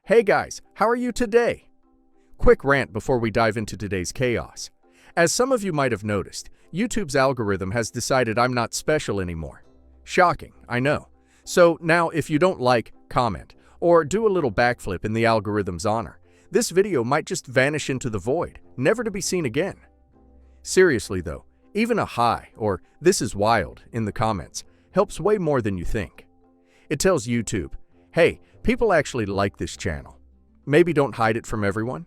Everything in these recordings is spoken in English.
Hey guys, how are you today? Quick rant before we dive into today's chaos. As some of you might have noticed, YouTube's algorithm has decided I'm not special anymore. Shocking, I know. So now if you don't like, comment, or do a little backflip in the algorithm's honor, this video might just vanish into the void, never to be seen again. Seriously though, even a hi or "this is wild" in the comments helps way more than you think. It tells YouTube, hey, people actually like this channel. Maybe don't hide it from everyone.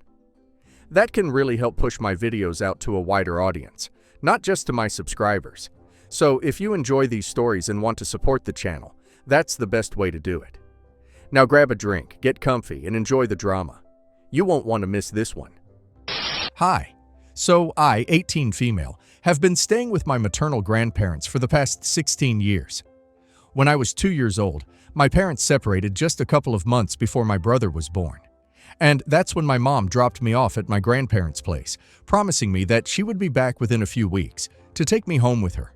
That can really help push my videos out to a wider audience, not just to my subscribers. So if you enjoy these stories and want to support the channel, that's the best way to do it. Now grab a drink, get comfy, and enjoy the drama. You won't want to miss this one. Hi. So I, 18 female, have been staying with my maternal grandparents for the past 16 years. When I was 2 years old, my parents separated just a couple of months before my brother was born. And that's when my mom dropped me off at my grandparents' place, promising me that she would be back within a few weeks to take me home with her.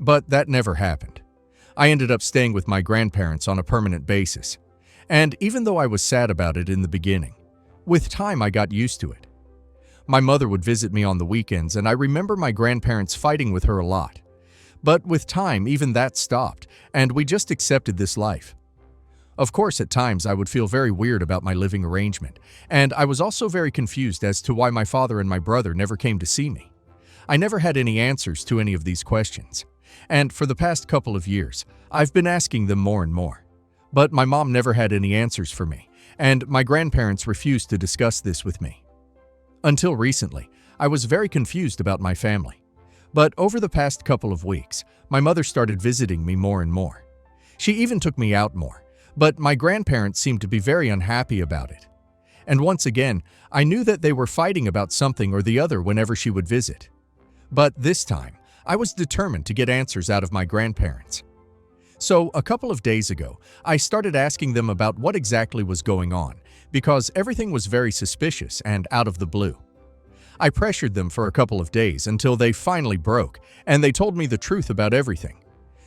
But that never happened. I ended up staying with my grandparents on a permanent basis. And even though I was sad about it in the beginning, with time I got used to it. My mother would visit me on the weekends, and I remember my grandparents fighting with her a lot. But with time, even that stopped, and we just accepted this life. Of course, at times I would feel very weird about my living arrangement, and I was also very confused as to why my father and my brother never came to see me. I never had any answers to any of these questions, and for the past couple of years, I've been asking them more and more. But my mom never had any answers for me, and my grandparents refused to discuss this with me. Until recently, I was very confused about my family. But over the past couple of weeks, my mother started visiting me more and more. She even took me out more, but my grandparents seemed to be very unhappy about it. And once again, I knew that they were fighting about something or the other whenever she would visit. But this time, I was determined to get answers out of my grandparents. So a couple of days ago, I started asking them about what exactly was going on, because everything was very suspicious and out of the blue. I pressured them for a couple of days until they finally broke, and they told me the truth about everything.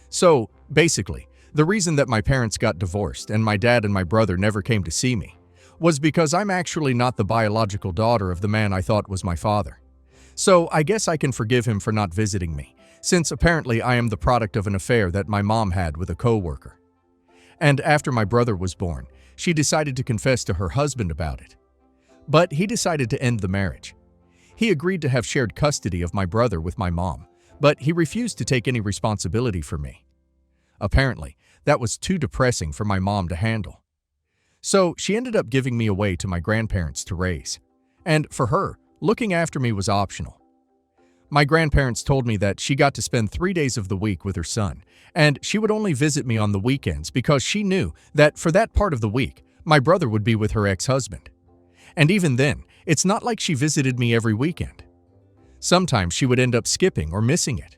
So, basically, the reason that my parents got divorced and my dad and my brother never came to see me was because I'm actually not the biological daughter of the man I thought was my father. So I guess I can forgive him for not visiting me, since apparently I am the product of an affair that my mom had with a co-worker. And after my brother was born, she decided to confess to her husband about it. But he decided to end the marriage. He agreed to have shared custody of my brother with my mom, but he refused to take any responsibility for me. Apparently, that was too depressing for my mom to handle. So she ended up giving me away to my grandparents to raise. And for her, looking after me was optional. My grandparents told me that she got to spend 3 days of the week with her son, and she would only visit me on the weekends because she knew that for that part of the week, my brother would be with her ex-husband. And even then, it's not like she visited me every weekend. Sometimes she would end up skipping or missing it.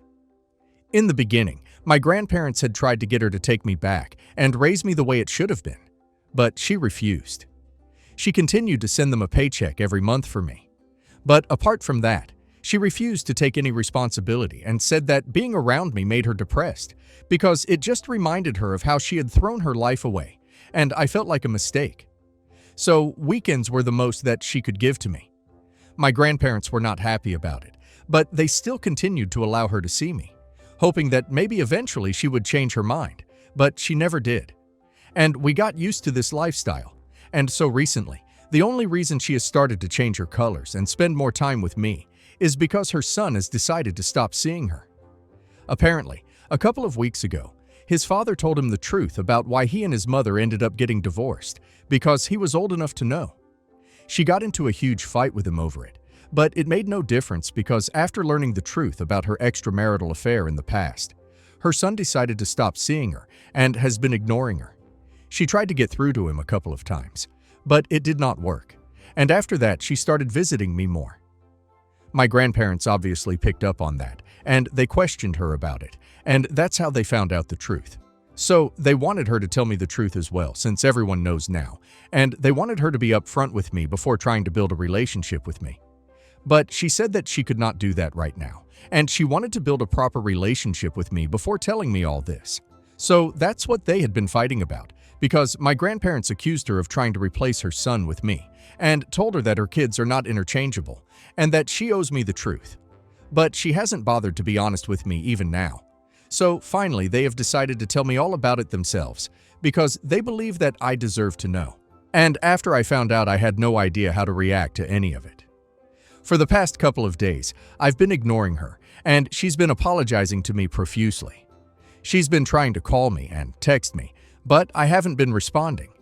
In the beginning, my grandparents had tried to get her to take me back and raise me the way it should have been, but she refused. She continued to send them a paycheck every month for me. But apart from that, she refused to take any responsibility and said that being around me made her depressed because it just reminded her of how she had thrown her life away, and I felt like a mistake. So weekends were the most that she could give to me. My grandparents were not happy about it, but they still continued to allow her to see me, hoping that maybe eventually she would change her mind, but she never did. And we got used to this lifestyle, and so recently, the only reason she has started to change her colors and spend more time with me is because her son has decided to stop seeing her. Apparently, a couple of weeks ago, his father told him the truth about why he and his mother ended up getting divorced, because he was old enough to know. She got into a huge fight with him over it, but it made no difference because after learning the truth about her extramarital affair in the past, her son decided to stop seeing her and has been ignoring her. She tried to get through to him a couple of times, but it did not work, and after that she started visiting me more. My grandparents obviously picked up on that, and they questioned her about it, and that's how they found out the truth. So they wanted her to tell me the truth as well, since everyone knows now, and they wanted her to be upfront with me before trying to build a relationship with me. But she said that she could not do that right now, and she wanted to build a proper relationship with me before telling me all this. So that's what they had been fighting about, because my grandparents accused her of trying to replace her son with me and told her that her kids are not interchangeable and that she owes me the truth. But she hasn't bothered to be honest with me even now. So finally, they have decided to tell me all about it themselves because they believe that I deserve to know. And after I found out, I had no idea how to react to any of it. For the past couple of days, I've been ignoring her, and she's been apologizing to me profusely. She's been trying to call me and text me, but I haven't been responding.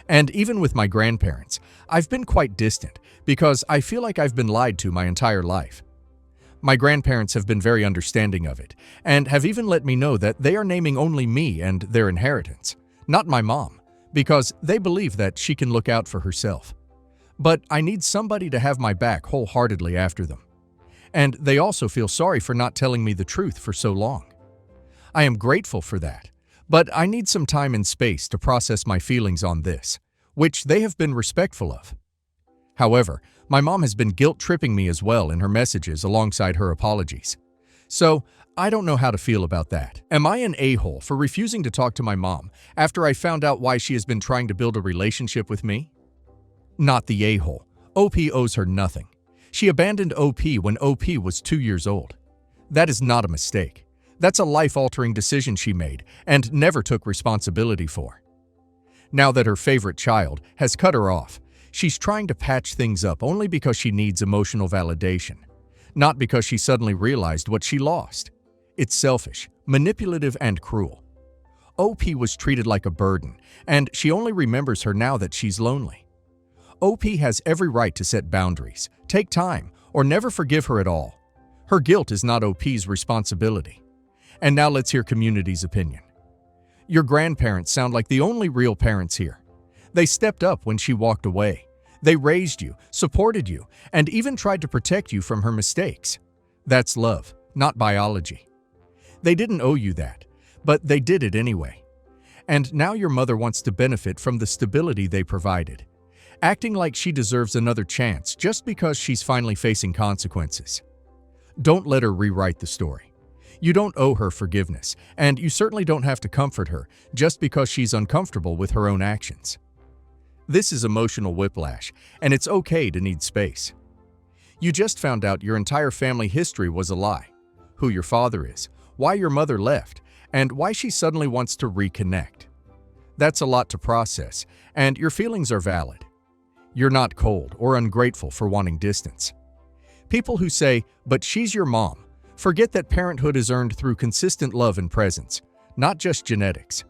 And even with my grandparents, I've been quite distant because I feel like I've been lied to my entire life. My grandparents have been very understanding of it and have even let me know that they are naming only me and their inheritance, not my mom, because they believe that she can look out for herself. But I need somebody to have my back wholeheartedly after them. And they also feel sorry for not telling me the truth for so long. I am grateful for that, but I need some time and space to process my feelings on this, which they have been respectful of. However, my mom has been guilt-tripping me as well in her messages alongside her apologies. So, I don't know how to feel about that. Am I an a-hole for refusing to talk to my mom after I found out why she has been trying to build a relationship with me? Not the a-hole. OP owes her nothing. She abandoned OP when OP was 2 years old. That is not a mistake. That's a life-altering decision she made and never took responsibility for. Now that her favorite child has cut her off, she's trying to patch things up only because she needs emotional validation, not because she suddenly realized what she lost. It's selfish, manipulative, and cruel. OP was treated like a burden, and she only remembers her now that she's lonely. OP has every right to set boundaries, take time, or never forgive her at all. Her guilt is not OP's responsibility. And now let's hear community's opinion. Your grandparents sound like the only real parents here. They stepped up when she walked away. They raised you, supported you, and even tried to protect you from her mistakes. That's love, not biology. They didn't owe you that, but they did it anyway. And now your mother wants to benefit from the stability they provided, acting like she deserves another chance just because she's finally facing consequences. Don't let her rewrite the story. You don't owe her forgiveness, and you certainly don't have to comfort her just because she's uncomfortable with her own actions. This is emotional whiplash, and it's okay to need space. You just found out your entire family history was a lie, who your father is, why your mother left, and why she suddenly wants to reconnect. That's a lot to process, and your feelings are valid. You're not cold or ungrateful for wanting distance. People who say, "But she's your mom," forget that parenthood is earned through consistent love and presence, not just genetics.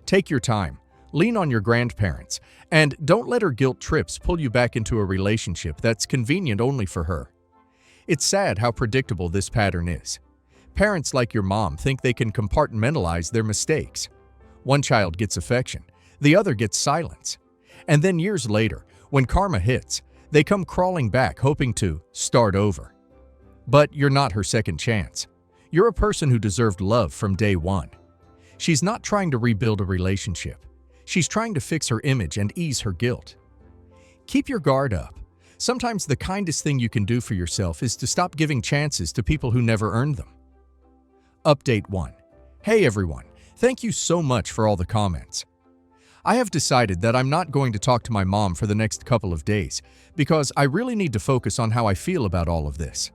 Take your time, lean on your grandparents, and don't let her guilt trips pull you back into a relationship that's convenient only for her. It's sad how predictable this pattern is. Parents like your mom think they can compartmentalize their mistakes. One child gets affection, the other gets silence. And then years later, when karma hits, they come crawling back hoping to start over. But you're not her second chance. You're a person who deserved love from day one. She's not trying to rebuild a relationship. She's trying to fix her image and ease her guilt. Keep your guard up. Sometimes the kindest thing you can do for yourself is to stop giving chances to people who never earned them. Update 1. Hey everyone, thank you so much for all the comments. I have decided that I'm not going to talk to my mom for the next couple of days because I really need to focus on how I feel about all of this.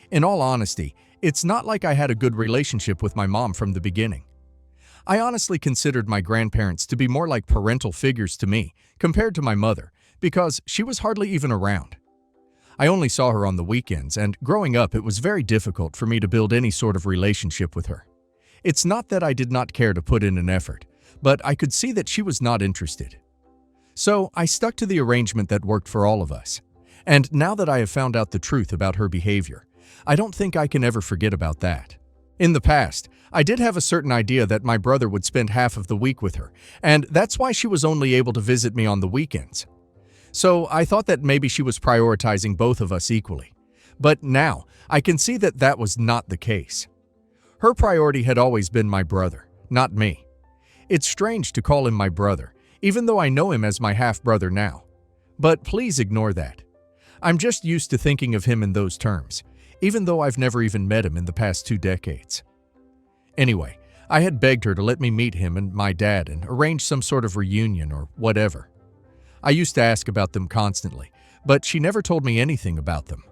In all honesty, it's not like I had a good relationship with my mom from the beginning. I honestly considered my grandparents to be more like parental figures to me compared to my mother because she was hardly even around. I only saw her on the weekends, and growing up it was very difficult for me to build any sort of relationship with her. It's not that I did not care to put in an effort, but I could see that she was not interested. So I stuck to the arrangement that worked for all of us. And now that I have found out the truth about her behavior, I don't think I can ever forget about that. In the past, I did have a certain idea that my brother would spend half of the week with her, and that's why she was only able to visit me on the weekends. So I thought that maybe she was prioritizing both of us equally. But now, I can see that that was not the case. Her priority had always been my brother, not me. It's strange to call him my brother, even though I know him as my half-brother now. But please ignore that. I'm just used to thinking of him in those terms, even though I've never even met him in the past 2 decades. Anyway, I had begged her to let me meet him and my dad and arrange some sort of reunion or whatever. I used to ask about them constantly, but she never told me anything about them.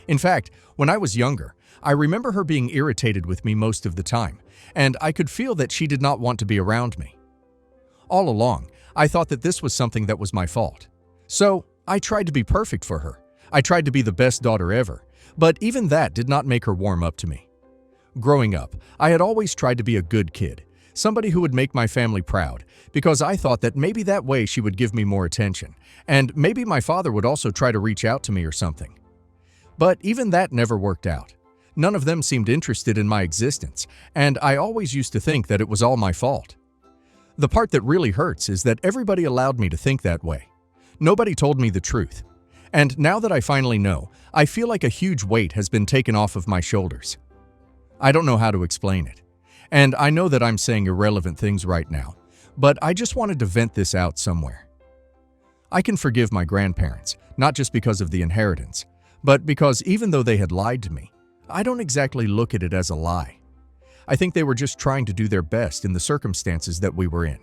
In fact, when I was younger, I remember her being irritated with me most of the time, and I could feel that she did not want to be around me. All along, I thought that this was something that was my fault. So, I tried to be perfect for her. I tried to be the best daughter ever, but even that did not make her warm up to me. Growing up, I had always tried to be a good kid, somebody who would make my family proud, because I thought that maybe that way she would give me more attention, and maybe my father would also try to reach out to me or something. But even that never worked out. None of them seemed interested in my existence, and I always used to think that it was all my fault. The part that really hurts is that everybody allowed me to think that way. Nobody told me the truth. And now that I finally know, I feel like a huge weight has been taken off of my shoulders. I don't know how to explain it. And I know that I'm saying irrelevant things right now, but I just wanted to vent this out somewhere. I can forgive my grandparents, not just because of the inheritance, but because even though they had lied to me, I don't exactly look at it as a lie. I think they were just trying to do their best in the circumstances that we were in.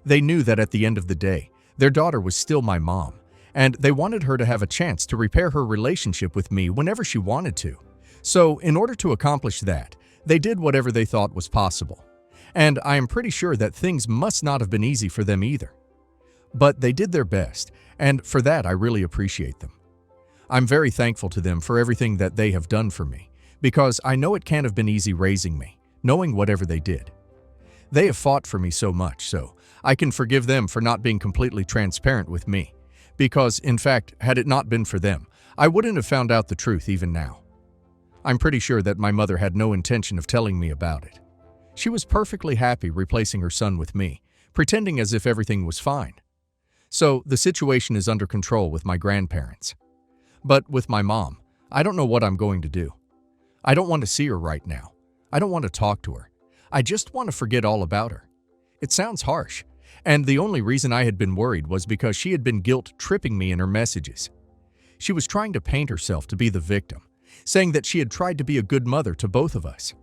They knew that at the end of the day, their daughter was still my mom, and they wanted her to have a chance to repair her relationship with me whenever she wanted to. So, in order to accomplish that, they did whatever they thought was possible. And I am pretty sure that things must not have been easy for them either. But they did their best, and for that I really appreciate them. I'm very thankful to them for everything that they have done for me, because I know it can't have been easy raising me, knowing whatever they did. They have fought for me so much, so I can forgive them for not being completely transparent with me, because, in fact, had it not been for them, I wouldn't have found out the truth even now. I'm pretty sure that my mother had no intention of telling me about it. She was perfectly happy replacing her son with me, pretending as if everything was fine. So the situation is under control with my grandparents. But with my mom, I don't know what I'm going to do. I don't want to see her right now. I don't want to talk to her. I just want to forget all about her. It sounds harsh, and the only reason I had been worried was because she had been guilt-tripping me in her messages. She was trying to paint herself to be the victim, saying that she had tried to be a good mother to both of us.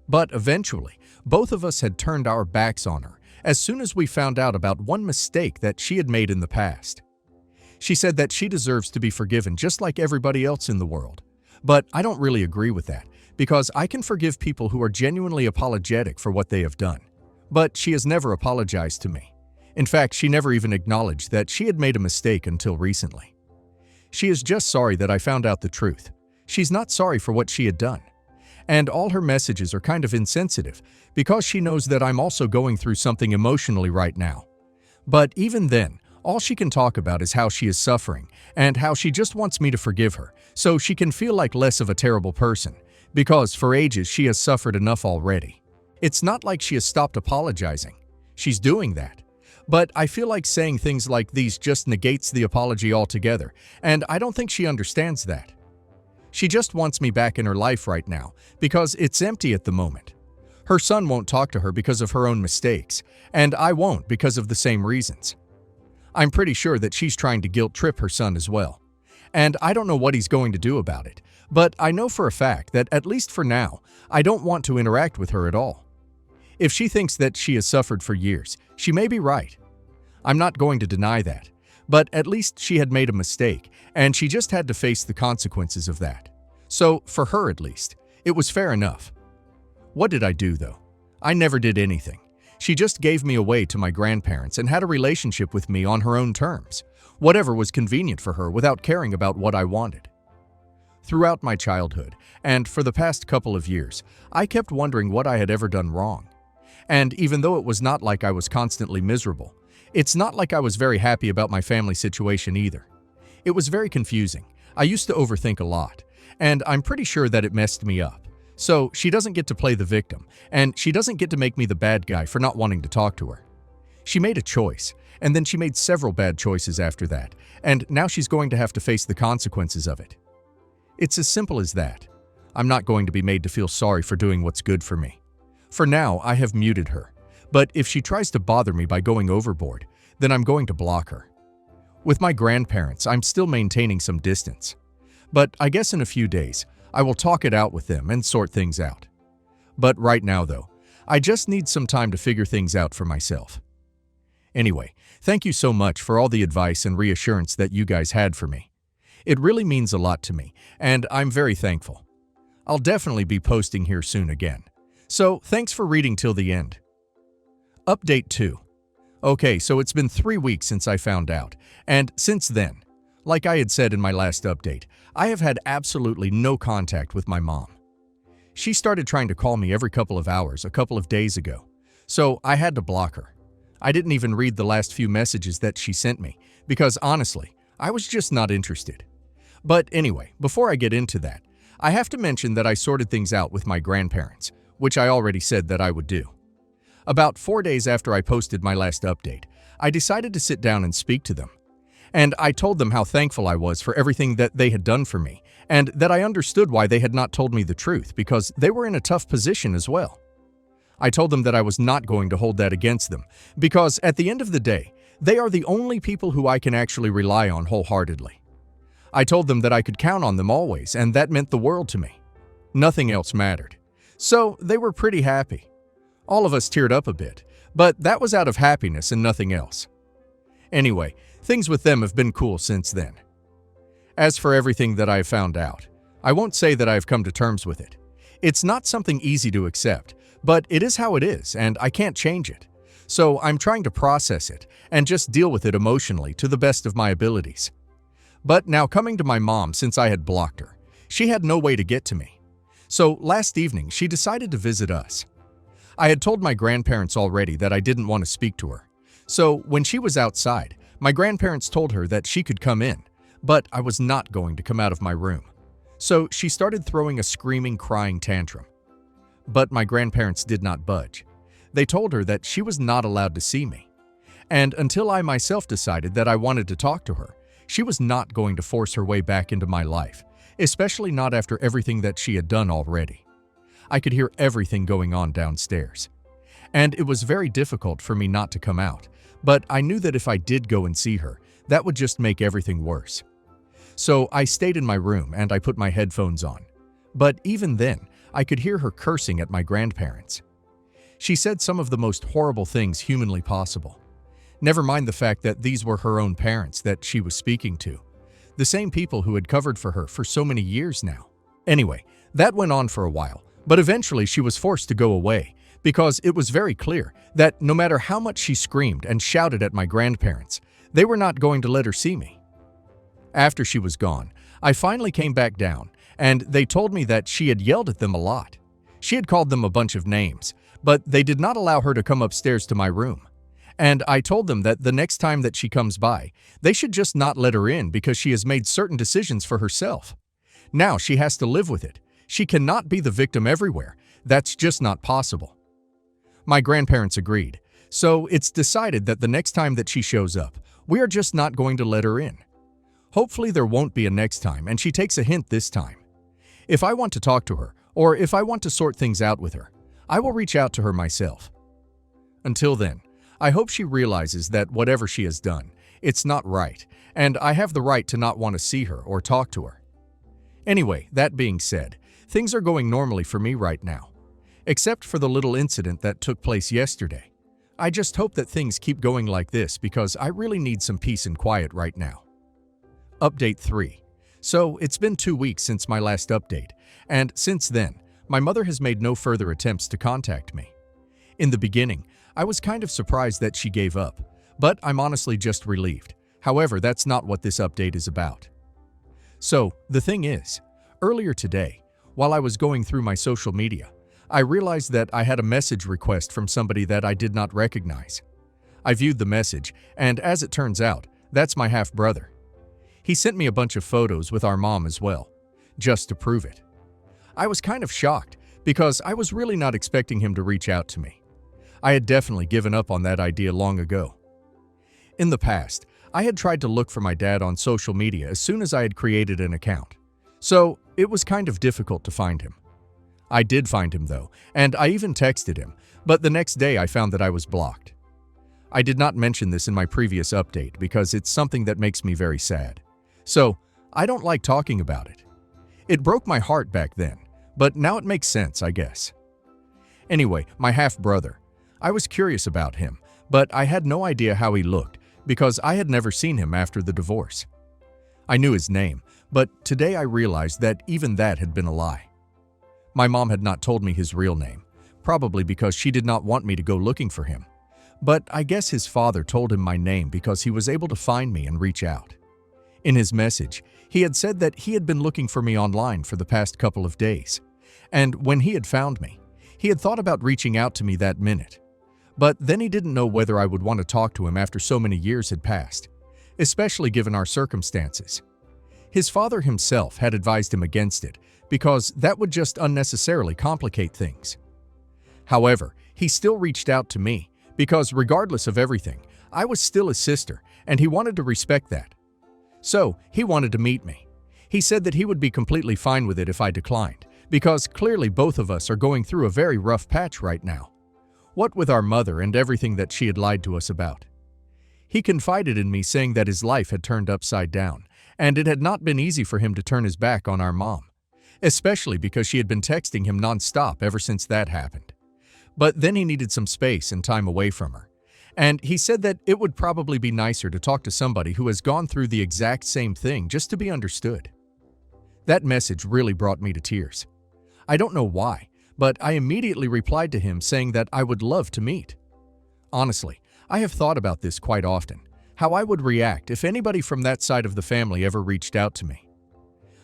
But eventually, both of us had turned our backs on her as soon as we found out about one mistake that she had made in the past. She said that she deserves to be forgiven just like everybody else in the world. But I don't really agree with that, because I can forgive people who are genuinely apologetic for what they have done. But she has never apologized to me. In fact, she never even acknowledged that she had made a mistake until recently. She is just sorry that I found out the truth. She's not sorry for what she had done. And all her messages are kind of insensitive, because she knows that I'm also going through something emotionally right now. But even then, all she can talk about is how she is suffering, and how she just wants me to forgive her, so she can feel like less of a terrible person, because for ages she has suffered enough already. It's not like she has stopped apologizing. She's doing that. But I feel like saying things like these just negates the apology altogether, and I don't think she understands that. She just wants me back in her life right now, because it's empty at the moment. Her son won't talk to her because of her own mistakes, and I won't because of the same reasons. I'm pretty sure that she's trying to guilt-trip her son as well. And I don't know what he's going to do about it, but I know for a fact that at least for now, I don't want to interact with her at all. If she thinks that she has suffered for years, she may be right. I'm not going to deny that, but at least she had made a mistake, and she just had to face the consequences of that. So, for her at least, it was fair enough. What did I do, though? I never did anything. She just gave me away to my grandparents and had a relationship with me on her own terms, whatever was convenient for her without caring about what I wanted. Throughout my childhood, and for the past couple of years, I kept wondering what I had ever done wrong. And even though it was not like I was constantly miserable, it's not like I was very happy about my family situation either. It was very confusing. I used to overthink a lot, and I'm pretty sure that it messed me up. So she doesn't get to play the victim, and she doesn't get to make me the bad guy for not wanting to talk to her. She made a choice, and then she made several bad choices after that, and now she's going to have to face the consequences of it. It's as simple as that. I'm not going to be made to feel sorry for doing what's good for me. For now, I have muted her, but if she tries to bother me by going overboard, then I'm going to block her. With my grandparents, I'm still maintaining some distance. But I guess in a few days, I will talk it out with them and sort things out. But right now, though, I just need some time to figure things out for myself. Anyway, thank you so much for all the advice and reassurance that you guys had for me. It really means a lot to me, and I'm very thankful. I'll definitely be posting here soon again. So, thanks for reading till the end. Update 2. Okay, so it's been 3 weeks since I found out, and since then, like I had said in my last update, I have had absolutely no contact with my mom. She started trying to call me every couple of hours a couple of days ago, so I had to block her. I didn't even read the last few messages that she sent me, because honestly, I was just not interested. But anyway, before I get into that, I have to mention that I sorted things out with my grandparents, which I already said that I would do. About 4 days after I posted my last update, I decided to sit down and speak to them. And I told them how thankful I was for everything that they had done for me, and that I understood why they had not told me the truth because they were in a tough position as well. I told them that I was not going to hold that against them, because at the end of the day, they are the only people who I can actually rely on wholeheartedly. I told them that I could count on them always, and that meant the world to me. Nothing else mattered. So they were pretty happy. All of us teared up a bit, but that was out of happiness and nothing else. Anyway, things with them have been cool since then. As for everything that I have found out, I won't say that I have come to terms with it. It's not something easy to accept, but it is how it is, and I can't change it. So I'm trying to process it and just deal with it emotionally to the best of my abilities. But now coming to my mom, since I had blocked her, she had no way to get to me. So last evening, she decided to visit us. I had told my grandparents already that I didn't want to speak to her. So when she was outside, my grandparents told her that she could come in, but I was not going to come out of my room. So she started throwing a screaming, crying tantrum. But my grandparents did not budge. They told her that she was not allowed to see me. And until I myself decided that I wanted to talk to her, she was not going to force her way back into my life, especially not after everything that she had done already. I could hear everything going on downstairs. And it was very difficult for me not to come out, but I knew that if I did go and see her, that would just make everything worse. So I stayed in my room and I put my headphones on. But even then, I could hear her cursing at my grandparents. She said some of the most horrible things humanly possible. Never mind the fact that these were her own parents that she was speaking to, the same people who had covered for her for so many years now. Anyway, that went on for a while, but eventually she was forced to go away because it was very clear that no matter how much she screamed and shouted at my grandparents, they were not going to let her see me. After she was gone, I finally came back down, and they told me that she had yelled at them a lot. She had called them a bunch of names, but they did not allow her to come upstairs to my room. And I told them that the next time that she comes by, they should just not let her in because she has made certain decisions for herself. Now she has to live with it. She cannot be the victim everywhere. That's just not possible. My grandparents agreed, so it's decided that the next time that she shows up, we are just not going to let her in. Hopefully there won't be a next time and she takes a hint this time. If I want to talk to her, or if I want to sort things out with her, I will reach out to her myself. Until then, I hope she realizes that whatever she has done, it's not right, and I have the right to not want to see her or talk to her. Anyway, that being said, things are going normally for me right now, except for the little incident that took place yesterday. I just hope that things keep going like this because I really need some peace and quiet right now. Update 3. So, it's been 2 weeks since my last update, and since then, my mother has made no further attempts to contact me. In the beginning, I was kind of surprised that she gave up, but I'm honestly just relieved. However, that's not what this update is about. So, the thing is, earlier today, while I was going through my social media, I realized that I had a message request from somebody that I did not recognize. I viewed the message, and as it turns out, that's my half-brother. He sent me a bunch of photos with our mom as well, just to prove it. I was kind of shocked because I was really not expecting him to reach out to me. I had definitely given up on that idea long ago. In the past, I had tried to look for my dad on social media as soon as I had created an account, so it was kind of difficult to find him. I did find him though, and I even texted him, but the next day I found that I was blocked. I did not mention this in my previous update because it's something that makes me very sad. So, I don't like talking about it. It broke my heart back then, but now it makes sense, I guess. Anyway, my half-brother. I was curious about him, but I had no idea how he looked because I had never seen him after the divorce. I knew his name, but today I realized that even that had been a lie. My mom had not told me his real name, probably because she did not want me to go looking for him. But I guess his father told him my name because he was able to find me and reach out. In his message, he had said that he had been looking for me online for the past couple of days, and when he had found me, he had thought about reaching out to me that minute. But then he didn't know whether I would want to talk to him after so many years had passed, especially given our circumstances. His father himself had advised him against it because that would just unnecessarily complicate things. However, he still reached out to me because regardless of everything, I was still his sister and he wanted to respect that. So, he wanted to meet me. He said that he would be completely fine with it if I declined, because clearly both of us are going through a very rough patch right now. What with our mother and everything that she had lied to us about. He confided in me saying that his life had turned upside down, and it had not been easy for him to turn his back on our mom, especially because she had been texting him nonstop ever since that happened. But then he needed some space and time away from her. And he said that it would probably be nicer to talk to somebody who has gone through the exact same thing just to be understood. That message really brought me to tears. I don't know why, but I immediately replied to him saying that I would love to meet. Honestly, I have thought about this quite often, how I would react if anybody from that side of the family ever reached out to me.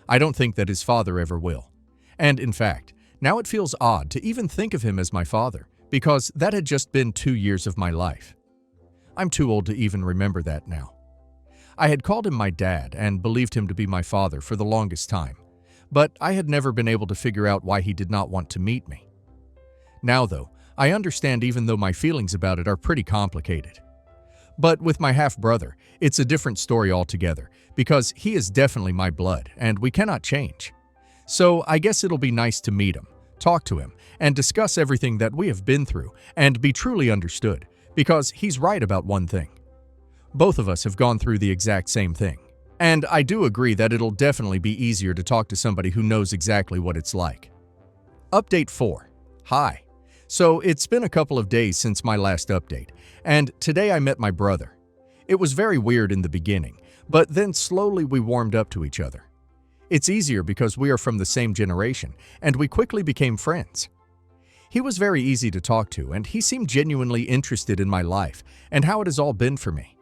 I don't think that his father ever will. And in fact, now it feels odd to even think of him as my father, because that had just been 2 years of my life. I'm too old to even remember that now. I had called him my dad and believed him to be my father for the longest time, but I had never been able to figure out why he did not want to meet me. Now, though, I understand even though my feelings about it are pretty complicated. But with my half-brother, it's a different story altogether, because he is definitely my blood and we cannot change. So I guess it'll be nice to meet him, talk to him, and discuss everything that we have been through and be truly understood, because he's right about one thing. Both of us have gone through the exact same thing. And I do agree that it'll definitely be easier to talk to somebody who knows exactly what it's like. Update 4. Hi. So it's been a couple of days since my last update, and today I met my brother. It was very weird in the beginning, but then slowly we warmed up to each other. It's easier because we are from the same generation, and we quickly became friends. He was very easy to talk to, and he seemed genuinely interested in my life and how it has all been for me.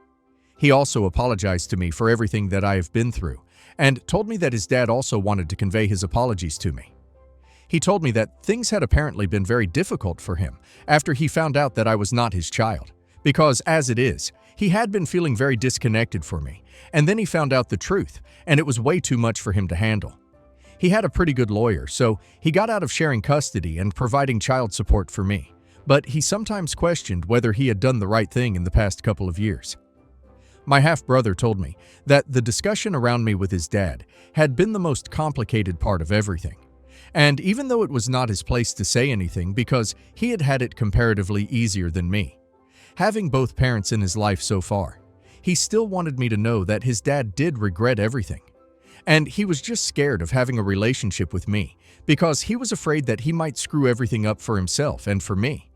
He also apologized to me for everything that I have been through, and told me that his dad also wanted to convey his apologies to me. He told me that things had apparently been very difficult for him after he found out that I was not his child, because as it is, he had been feeling very disconnected for me, and then he found out the truth, and it was way too much for him to handle. He had a pretty good lawyer, so he got out of sharing custody and providing child support for me, but he sometimes questioned whether he had done the right thing in the past couple of years. My half-brother told me that the discussion around me with his dad had been the most complicated part of everything. And even though it was not his place to say anything because he had had it comparatively easier than me, having both parents in his life so far, he still wanted me to know that his dad did regret everything. And he was just scared of having a relationship with me because he was afraid that he might screw everything up for himself and for me.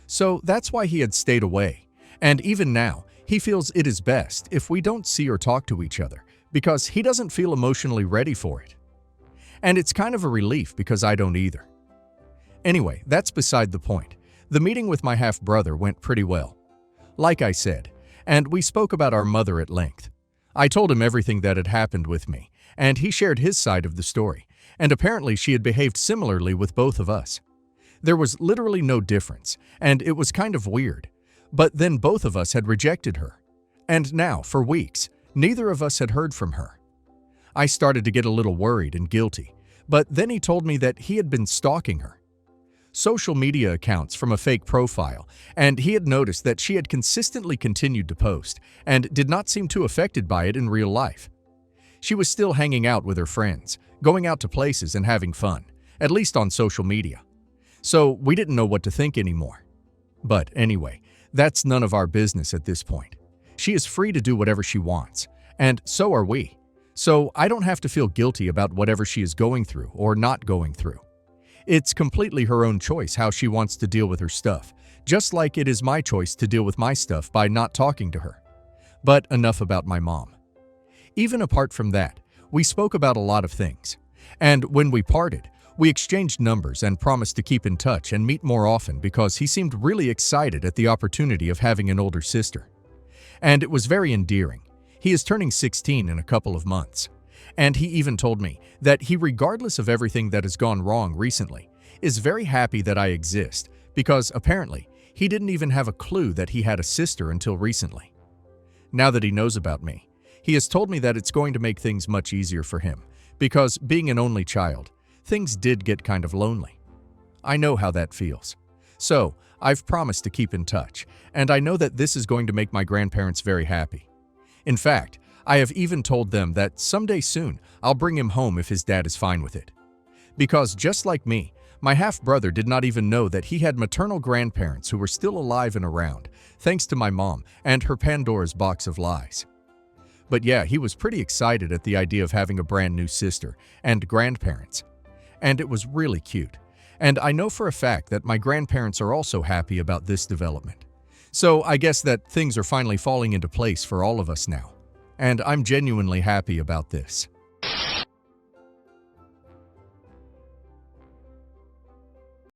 So that's why he had stayed away. And even now, he feels it is best if we don't see or talk to each other because he doesn't feel emotionally ready for it. And it's kind of a relief because I don't either. Anyway, that's beside the point. The meeting with my half-brother went pretty well, like I said, and we spoke about our mother at length. I told him everything that had happened with me, and he shared his side of the story, and apparently she had behaved similarly with both of us. There was literally no difference, and it was kind of weird. But then both of us had rejected her. And now, for weeks, neither of us had heard from her. I started to get a little worried and guilty, but then he told me that he had been stalking her. Social media accounts from a fake profile, and he had noticed that she had consistently continued to post and did not seem too affected by it in real life. She was still hanging out with her friends, going out to places and having fun, at least on social media. So we didn't know what to think anymore. But anyway, that's none of our business at this point. She is free to do whatever she wants, and so are we. So I don't have to feel guilty about whatever she is going through or not going through. It's completely her own choice how she wants to deal with her stuff, just like it is my choice to deal with my stuff by not talking to her. But enough about my mom. Even apart from that, we spoke about a lot of things. And when we parted, we exchanged numbers and promised to keep in touch and meet more often because he seemed really excited at the opportunity of having an older sister. And it was very endearing. He is turning 16 in a couple of months. And he even told me that he, regardless of everything that has gone wrong recently, is very happy that I exist because apparently he didn't even have a clue that he had a sister until recently. Now that he knows about me, he has told me that it's going to make things much easier for him because, being an only child, things did get kind of lonely. I know how that feels. So, I've promised to keep in touch, and I know that this is going to make my grandparents very happy. In fact, I have even told them that someday soon I'll bring him home if his dad is fine with it. Because just like me, my half-brother did not even know that he had maternal grandparents who were still alive and around, thanks to my mom and her Pandora's box of lies. But yeah, he was pretty excited at the idea of having a brand new sister and grandparents. And it was really cute. And I know for a fact that my grandparents are also happy about this development. So I guess that things are finally falling into place for all of us now. And I'm genuinely happy about this.